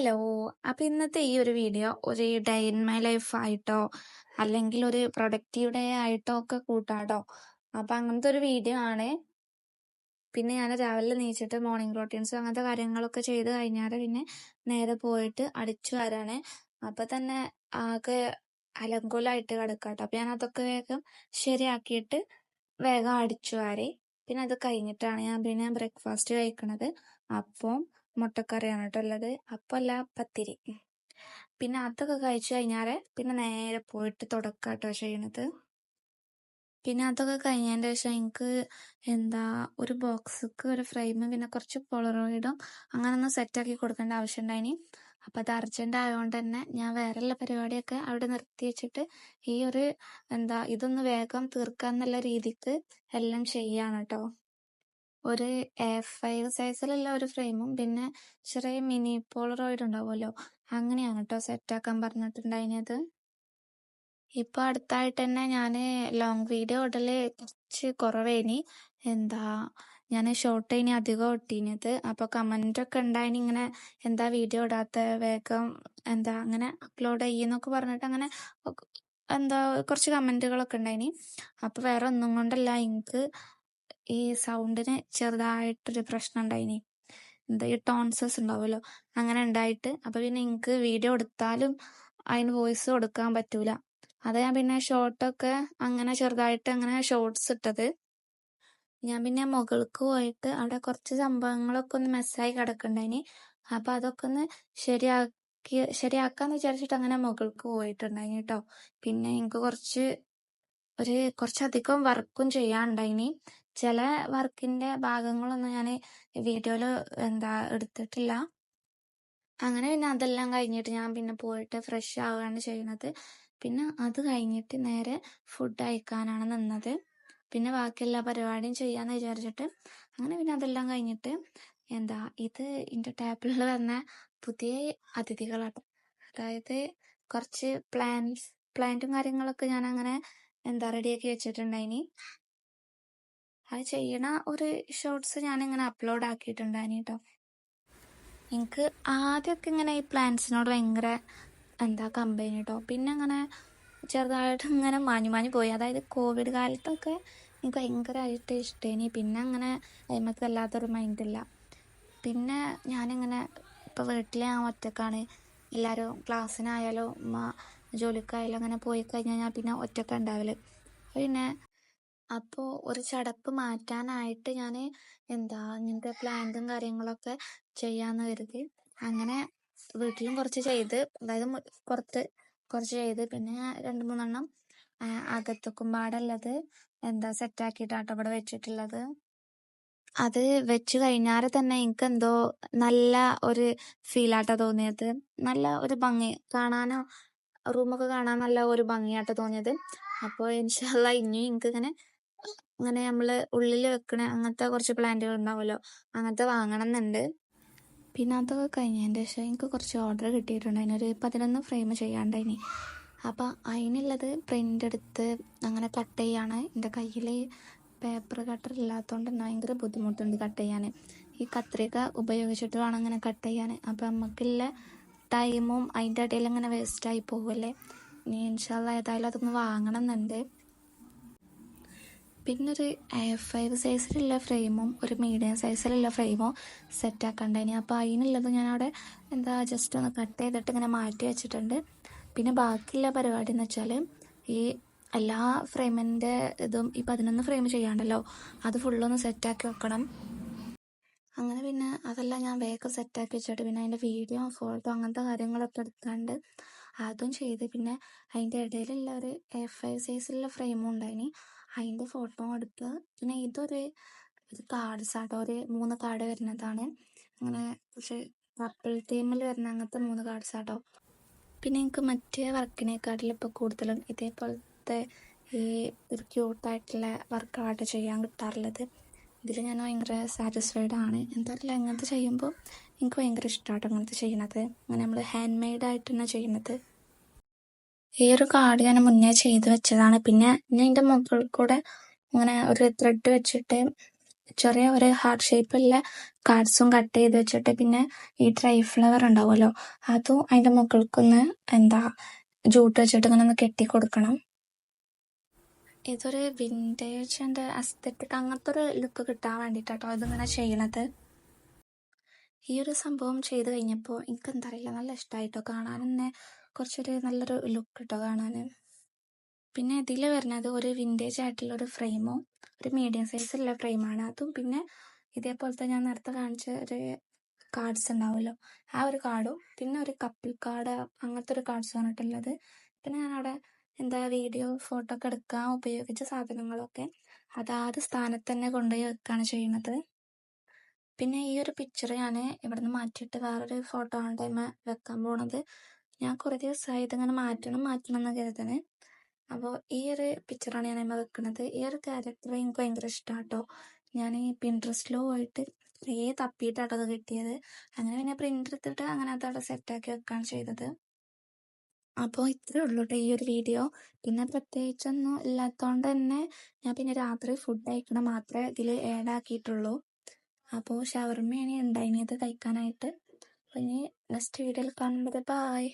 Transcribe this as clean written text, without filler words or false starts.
Hello. അപ്പൊ ഇന്നത്തെ ഈ ഒരു വീഡിയോ ഒരു ഡേ ഇൻ മൈ ലൈഫ് ആയിട്ടോ അല്ലെങ്കിൽ ഒരു പ്രൊഡക്റ്റീവ് ഡേ ആയിട്ടോ ഒക്കെ കൂട്ടാട്ടോ. അപ്പൊ അങ്ങനത്തെ ഒരു വീഡിയോ ആണ്. പിന്നെ ഞാൻ രാവിലെ നീച്ചിട്ട് മോർണിംഗ് റൊട്ടീൻസും അങ്ങനത്തെ കാര്യങ്ങളൊക്കെ ചെയ്ത് കഴിഞ്ഞാൽ പിന്നെ നേരെ പോയിട്ട് അടിച്ചു വരാണ്. അപ്പൊ തന്നെ ആകെ അലങ്കോലായിട്ട് കിടക്കാട്ടോ. അപ്പൊ ഞാൻ അതൊക്കെ വേഗം ശരിയാക്കിയിട്ട് വേഗം അടിച്ചു വാരി. പിന്നെ അത് കഴിഞ്ഞിട്ടാണ് ഞാൻ പിന്നെ ബ്രേക്ക്ഫാസ്റ്റ് കഴിക്കണത്. അപ്പം മുട്ടക്കറിയാണ് കേട്ടോ ഉള്ളത്. അപ്പല്ല പത്തിരി. പിന്നെ അതൊക്കെ കഴിച്ചു കഴിഞ്ഞാല് പിന്നെ നേരെ പോയിട്ട് തുടക്കാട്ടോ ചെയ്യണത്. പിന്നെ അതൊക്കെ കഴിഞ്ഞതിന്റെ ശേഷം എനിക്ക് ഒരു ബോക്സിക്ക് ഒരു ഫ്രെയിമും പിന്നെ കുറച്ച് പോളറോയിഡും അങ്ങനെ ഒന്ന് സെറ്റാക്കി കൊടുക്കേണ്ട ആവശ്യം ഉണ്ടായിനി. അപ്പൊ അത് അർജന്റ് ആയതുകൊണ്ട് തന്നെ ഞാൻ വേറെയുള്ള പരിപാടിയൊക്കെ അവിടെ നിർത്തി വെച്ചിട്ട് ഈ ഒരു ഇതൊന്ന് വേഗം തീർക്കാന്നുള്ള രീതിക്ക് എല്ലാം ചെയ്യാണ് കേട്ടോ. ഒരു A5 സൈസിലുള്ള ഒരു ഫ്രെയിമും പിന്നെ ചെറിയ മിനി പോളറോയിഡ് ഉണ്ടാവുമല്ലോ, അങ്ങനെയാണ് കേട്ടോ സെറ്റാക്കാൻ പറഞ്ഞിട്ടുണ്ടായിരുന്നത്. ഇപ്പൊ അടുത്തായിട്ട് തന്നെ ഞാന് ലോങ് വീഡിയോ ഇടല് കുറച്ച് കുറവേനി. ഞാൻ ഷോർട്ട് ഇനി അധികം ഇട്ടീനത്. അപ്പൊ കമന്റ് ഒക്കെ ഉണ്ടായിനി ഇങ്ങനെ വീഡിയോ ഇടാത്ത, വേഗം അങ്ങനെ അപ്ലോഡ് ചെയ്യുന്നൊക്കെ പറഞ്ഞിട്ട് അങ്ങനെ കുറച്ച് കമന്റുകളൊക്കെ ഉണ്ടായിനി. അപ്പൊ വേറെ ഒന്നും കൊണ്ടല്ല, എനിക്ക് ഈ സൗണ്ടിന് ചെറുതായിട്ടൊരു പ്രശ്നം ഉണ്ടായിനി. ഈ ടോൺസസ് ഉണ്ടാവുമല്ലോ, അങ്ങനെ ഉണ്ടായിട്ട്. അപ്പൊ പിന്നെ എനിക്ക് വീഡിയോ എടുത്താലും അതിന് വോയിസ് കൊടുക്കാൻ പറ്റൂല. അത് ഞാൻ പിന്നെ ഷോർട്ടൊക്കെ അങ്ങനെ ചെറുതായിട്ട് അങ്ങനെ ഷോർട്സ് ഇട്ടത്. ഞാൻ പിന്നെ മുകൾക്ക് പോയിട്ട് അവിടെ കുറച്ച് സംഭവങ്ങളൊക്കെ ഒന്ന് മെസ്സായി കിടക്കണ്ടായിനി. അപ്പൊ അതൊക്കെ ഒന്ന് ശരിയാക്കാന്ന് വിചാരിച്ചിട്ട് അങ്ങനെ മുകൾക്ക് പോയിട്ടുണ്ടായിനി കേട്ടോ. പിന്നെ എനിക്ക് കുറച്ചധികം വർക്കും ചെയ്യാനുണ്ടായിനി. ചില വർക്കിന്റെ ഭാഗങ്ങളൊന്നും ഞാൻ വീഡിയോയില് എടുത്തിട്ടില്ല. അങ്ങനെ പിന്നെ അതെല്ലാം കഴിഞ്ഞിട്ട് ഞാൻ പിന്നെ പോയിട്ട് ഫ്രഷ് ആവുകയാണ് ചെയ്യുന്നത്. പിന്നെ അത് കഴിഞ്ഞിട്ട് നേരെ ഫുഡ് കഴിക്കാനാണ് നിന്നത്. പിന്നെ ബാക്കിയെല്ലാ പരിപാടിയും ചെയ്യാന്ന് വിചാരിച്ചിട്ട് അങ്ങനെ പിന്നെ അതെല്ലാം കഴിഞ്ഞിട്ട് ഇത് എൻ്റെ ടേബിളിൽ വന്ന പുതിയ അതിഥികളാട്ടോ. അതായത് കുറച്ച് പ്ലാന്റും കാര്യങ്ങളൊക്കെ ഞാൻ അങ്ങനെ റെഡിയാക്കി വെച്ചിട്ടുണ്ടായിനി. അത് ചെയ്യണ ഒരു ഷോർട്സ് ഞാൻ ഇങ്ങനെ അപ്ലോഡ് ആക്കിയിട്ടുണ്ടായിനി കേട്ടോ. എനിക്ക് ആദ്യമൊക്കെ ഇങ്ങനെ ഈ പ്ലാന്റ്സിനോട് ഭയങ്കര കമ്പനി കേട്ടോ. പിന്നെ അങ്ങനെ ചെറുതായിട്ട് ഇങ്ങനെ മാഞ്ഞു പോയി. അതായത് കോവിഡ് കാലത്തൊക്കെ എനിക്ക് ഭയങ്കരമായിട്ട് ഇഷ്ടേനി. പിന്നെ അങ്ങനെ അതിമക്ക് വല്ലാത്തൊരു മൈൻഡില്ല. പിന്നെ ഞാനിങ്ങനെ ഇപ്പം വീട്ടിൽ ഞാൻ ഒറ്റക്കാണ്. എല്ലാവരും ക്ലാസ്സിനായാലും ജോലിക്കായാലും അങ്ങനെ പോയി കഴിഞ്ഞാൽ ഞാൻ പിന്നെ ഒറ്റക്ക ഉണ്ടാവല്. പിന്നെ അപ്പോൾ ഒരു ചടപ്പ് മാറ്റാനായിട്ട് ഞാൻ ഇങ്ങനത്തെ പ്ലാന്റും കാര്യങ്ങളൊക്കെ ചെയ്യാന്ന് കരുതി അങ്ങനെ വീട്ടിലും കുറച്ച് ചെയ്ത്, അതായത് പുറത്ത് കുറച്ച് ചെയ്ത്, പിന്നെ 2-3 അകത്തൊക്കും പാടുള്ളത് സെറ്റാക്കിയിട്ടാട്ടോ ഇവിടെ വെച്ചിട്ടുള്ളത്. അത് വെച്ച് കഴിഞ്ഞാൽ തന്നെ എനിക്ക് നല്ല ഒരു ഫീലാട്ടോ തോന്നിയത്. നല്ല ഒരു ഭംഗി കാണാനോ, റൂമൊക്കെ കാണാൻ നല്ല ഒരു ഭംഗിയാട്ടോ തോന്നിയത്. അപ്പോൾ ഇൻഷാ അല്ലാഹ് ഇനിയും എനിക്ക് ഇങ്ങനെ നമ്മള് ഉള്ളിൽ വെക്കണ അങ്ങനത്തെ കുറച്ച് പ്ലാന്റുകൾ ഉണ്ടാവുമല്ലോ, അങ്ങനത്തെ വാങ്ങണം എന്നുണ്ട്. പിന്നെ അതൊക്കെ കഴിഞ്ഞതിൻ്റെ ശേഷം എനിക്ക് കുറച്ച് ഓർഡർ കിട്ടിയിട്ടുണ്ടായിന്. ഒരു 11 ഫ്രെയിം ചെയ്യാണ്ടായിനി. അപ്പം അതിനുള്ളത് പ്രിൻ്റ് എടുത്ത് അങ്ങനെ കട്ട് ചെയ്യാണ്. എൻ്റെ കയ്യിൽ പേപ്പർ കട്ടർ ഇല്ലാത്തതുകൊണ്ട് തന്നെ ഭയങ്കര ബുദ്ധിമുട്ടുണ്ട് കട്ട് ചെയ്യാൻ. ഈ കത്രിക ഉപയോഗിച്ചിട്ട് വേണം അങ്ങനെ കട്ട് ചെയ്യാൻ. അപ്പം നമുക്കുള്ള ടൈമും അതിൻ്റെ ഇടയിൽ അങ്ങനെ വേസ്റ്റായി പോകുമല്ലേ. ഇനി ഇൻഷാ അല്ലാഹ് ഏതായാലും അതൊന്ന് വാങ്ങണം എന്നുണ്ട്. പിന്നെ ഒരു A5 സൈസിലുള്ള ഫ്രെയിമും ഒരു മീഡിയം സൈസിലുള്ള ഫ്രെയിമും സെറ്റാക്കണ്ടായിനി. അപ്പോൾ അതിനുള്ളത് ഞാനവിടെ ജസ്റ്റ് ഒന്ന് കട്ട് ചെയ്തിട്ട് ഇങ്ങനെ മാറ്റി വെച്ചിട്ടുണ്ട്. പിന്നെ ബാക്കിയുള്ള പരിപാടി എന്ന് വെച്ചാൽ ഈ എല്ലാ ഫ്രെയിമിൻ്റെ ഇതും ഈ 11 ഫ്രെയിം ചെയ്യാണ്ടല്ലോ, അത് ഫുള്ളൊന്ന് സെറ്റാക്കി വെക്കണം. അങ്ങനെ പിന്നെ അതെല്ലാം ഞാൻ വേഗം സെറ്റാക്കി വെച്ചിട്ട് പിന്നെ അതിൻ്റെ വീഡിയോ, ഫോട്ടോ അങ്ങനത്തെ കാര്യങ്ങളൊക്കെ എടുക്കാണ്ട് അതും ചെയ്ത്, പിന്നെ അതിൻ്റെ ഇടയിലുള്ള ഒരു A5 സൈസിലുള്ള ഫ്രെയിമും ഉണ്ടായിനി. അതിൻ്റെ ഫോട്ടോ എടുത്ത്, പിന്നെ ഇതൊരു കാർഡ്സാട്ടോ, ഒരു 3 കാർഡ് വരുന്നതാണ്. അങ്ങനെ കുറച്ച് കപ്പിൾ തീമിൽ വരുന്ന അങ്ങനത്തെ 3 കാർഡ്സാട്ടോ. പിന്നെ എനിക്ക് മറ്റേ വർക്കിനെക്കാട്ടിലും ഇപ്പോൾ കൂടുതലും ഇതേപോലത്തെ ഈ ഒരു ക്യൂട്ടായിട്ടുള്ള വർക്കായിട്ട് ചെയ്യാൻ കിട്ടാറുള്ളത്. ഇതിൽ ഞാൻ ഭയങ്കര സാറ്റിസ്ഫൈഡ് ആണ്. എന്തായാലും അങ്ങനത്തെ ചെയ്യുമ്പോൾ എനിക്ക് ഭയങ്കര ഇഷ്ടമാട്ടോ അങ്ങനത്തെ ചെയ്യണത്. അങ്ങനെ നമ്മൾ ഹാൻഡ് മെയ്ഡായിട്ട് തന്നെ ചെയ്യുന്നത്. ഈ ഒരു കാർഡ് ഞാൻ മുന്നേ ചെയ്ത് വെച്ചതാണ്. പിന്നെ ഞാൻ ഇതിൻ്റെ മുകളിൽ കൂടെ അങ്ങനെ ഒരു ത്രെഡ് വെച്ചിട്ട് ചെറിയ ഒരു ഹാർട്ട് ഷേപ്പുള്ള കാർഡ്സും കട്ട് ചെയ്ത് വെച്ചിട്ട് പിന്നെ ഈ ഡ്രൈ ഫ്ലവർ ഉണ്ടാവുമല്ലോ അതും അതിൻ്റെ മുകൾക്കൊന്ന് ജൂട്ട് വെച്ചിട്ട് ഇങ്ങനെ ഒന്ന് കെട്ടി കൊടുക്കണം. ഇതൊരു വിൻറ്റേജ് ആൻഡ് അസ്തെറ്റിക് അങ്ങനത്തെ ഒരു ലുക്ക് കിട്ടാൻ വേണ്ടിയിട്ടാട്ടോ ഇതിങ്ങനെ ചെയ്യണത്. ഈ ഒരു സംഭവം ചെയ്ത് കഴിഞ്ഞപ്പോൾ എനിക്ക് എന്താ അറിയില്ല നല്ല ഇഷ്ടമായിട്ടോ, കാണാൻ തന്നെ കുറച്ചൊരു നല്ലൊരു ലുക്ക് കേട്ടോ കാണാൻ. പിന്നെ ഇതിൽ വരുന്നത് ഒരു വിൻറ്റേജ് ആയിട്ടുള്ള ഒരു ഫ്രെയിമോ ഒരു മീഡിയം സൈസുള്ള ഫ്രെയിമാണ്. അതും പിന്നെ ഇതേപോലത്തെ ഞാൻ നേരത്തെ കാണിച്ച ഒരു കാർഡ്സ് ഉണ്ടാവുമല്ലോ ആ ഒരു കാർഡും പിന്നെ ഒരു കപ്പിൾ കാർഡ് അങ്ങനത്തെ ഒരു കാർഡ്സ് പറഞ്ഞിട്ടുള്ളത്. പിന്നെ ഞാനവിടെ വീഡിയോ ഫോട്ടോ ഒക്കെ എടുക്കാൻ ഉപയോഗിച്ച സാധനങ്ങളൊക്കെ അതാത് സ്ഥാനത്ത് തന്നെ കൊണ്ടുപോയി വെക്കുകയാണ് ചെയ്യുന്നത്. പിന്നെ ഈ ഒരു പിക്ചർ ഞാൻ ഇവിടുന്ന് മാറ്റിയിട്ട് വേറൊരു ഫോട്ടോ ആണ് ടൈം വെക്കാൻ പോണത്. ഞാൻ കുറേ ദിവസമായി ഇതിങ്ങനെ മാറ്റണം എന്ന് കരുതണേ. അപ്പോൾ ഈ ഒരു പിക്ചറാണ് ഞാൻ അതിന്മേൽ വെക്കുന്നത്. ഈ ഒരു ക്യാരക്ടർ എനിക്ക് ഭയങ്കര ഇഷ്ടമാണ് കേട്ടോ. ഞാൻ ഈ പിൻട്രസ്റ്റിൽ പോയിട്ട് കുറേ തപ്പിയിട്ടാട്ടോ അത് കിട്ടിയത്. അങ്ങനെ പിന്നെ പ്രിൻ്റ് എടുത്തിട്ട് അങ്ങനെ അതവിടെ സെറ്റാക്കി വെക്കുകയാണ് ചെയ്തത്. അപ്പോൾ ഇത്രയേ ഉള്ളൂ കേട്ടോ ഈ ഒരു വീഡിയോ. പിന്നെ പ്രത്യേകിച്ചൊന്നും ഇല്ലാത്തതുകൊണ്ട് തന്നെ ഞാൻ പിന്നെ രാത്രി ഫുഡ് കഴിക്കണം മാത്രമേ ഇതിൽ ആഡ് ആക്കിയിട്ടുള്ളൂ. അപ്പോൾ ഷവർമ്മയാണ് ഉണ്ടായിരുന്നത് കഴിക്കാനായിട്ട്. അപ്പോൾ ഇനി നെക്സ്റ്റ് വീഡിയോയിൽ കാണുമ്പോൾ ബൈ.